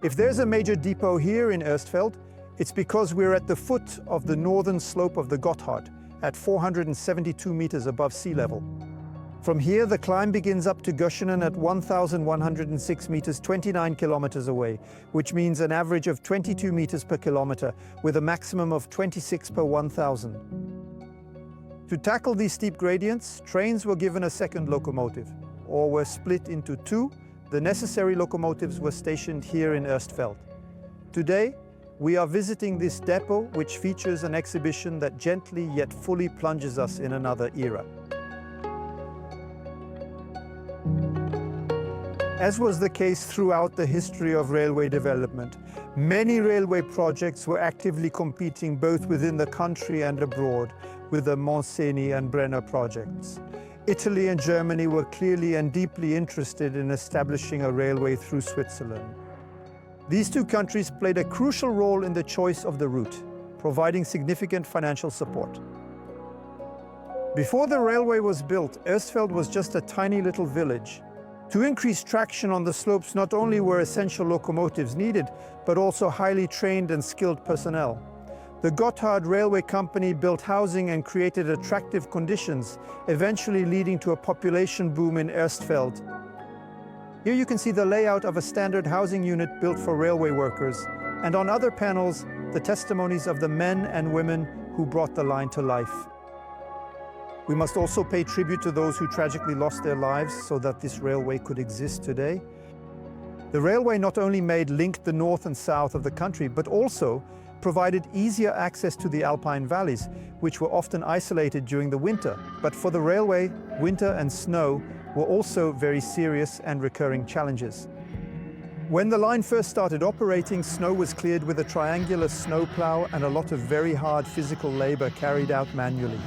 If there's a major depot here in Erstfeld, it's because we're at the foot of the northern slope of the Gotthard, at 472 meters above sea level. From here, the climb begins up to Göschenen at 1,106 meters, 29 kilometers away, which means an average of 22 meters per kilometer, with a maximum of 26 per 1,000. To tackle these steep gradients, trains were given a second locomotive, or were split into two. The necessary locomotives were stationed here in Erstfeld. Today, we are visiting this depot, which features an exhibition that gently yet fully plunges us in another era. As was the case throughout the history of railway development, many railway projects were actively competing both within the country and abroad with the Mont-Cenis and Brenner projects. Italy and Germany were clearly and deeply interested in establishing a railway through Switzerland. These two countries played a crucial role in the choice of the route, providing significant financial support. Before the railway was built, Erstfeld was just a tiny little village. To increase traction on the slopes, not only were essential locomotives needed, but also highly trained and skilled personnel. The Gotthard Railway Company built housing and created attractive conditions, eventually leading to a population boom in Erstfeld. Here you can see the layout of a standard housing unit built for railway workers, and on other panels, the testimonies of the men and women who brought the line to life. We must also pay tribute to those who tragically lost their lives so that this railway could exist today. The railway not only linked the north and south of the country, but also provided easier access to the Alpine valleys, which were often isolated during the winter. But for the railway, winter and snow were also very serious and recurring challenges. When the line first started operating, snow was cleared with a triangular snowplow and a lot of very hard physical labor carried out manually.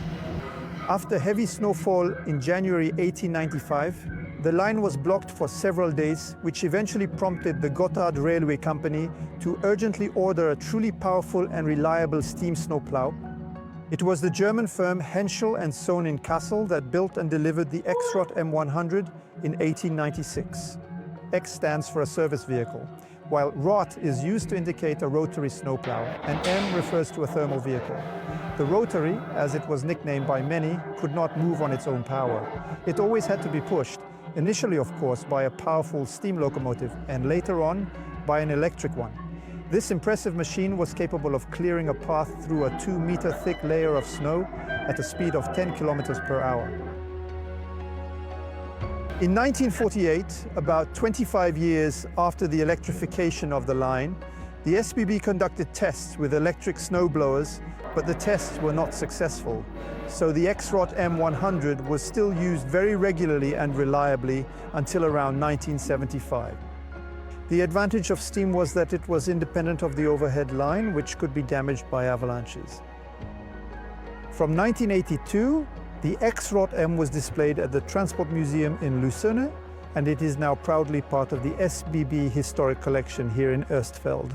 After heavy snowfall in January 1895, the line was blocked for several days, which eventually prompted the Gotthard Railway Company to urgently order a truly powerful and reliable steam snowplow. It was the German firm Henschel & Sohn in Kassel that built and delivered the X-Rod M100 in 1896. X stands for a service vehicle, while Rot is used to indicate a rotary snowplow, and M refers to a thermal vehicle. The rotary, as it was nicknamed by many, could not move on its own power. It always had to be pushed, initially of course by a powerful steam locomotive, and later on by an electric one. This impressive machine was capable of clearing a path through a 2-meter thick layer of snow at a speed of 10 kilometers per hour. In 1948, about 25 years after the electrification of the line, the SBB conducted tests with electric snowblowers, but the tests were not successful. So the X-Rod M100 was still used very regularly and reliably until around 1975. The advantage of steam was that it was independent of the overhead line, which could be damaged by avalanches. From 1982, the X-Rod M was displayed at the Transport Museum in Lucerne, and it is now proudly part of the SBB Historic Collection here in Erstfeld.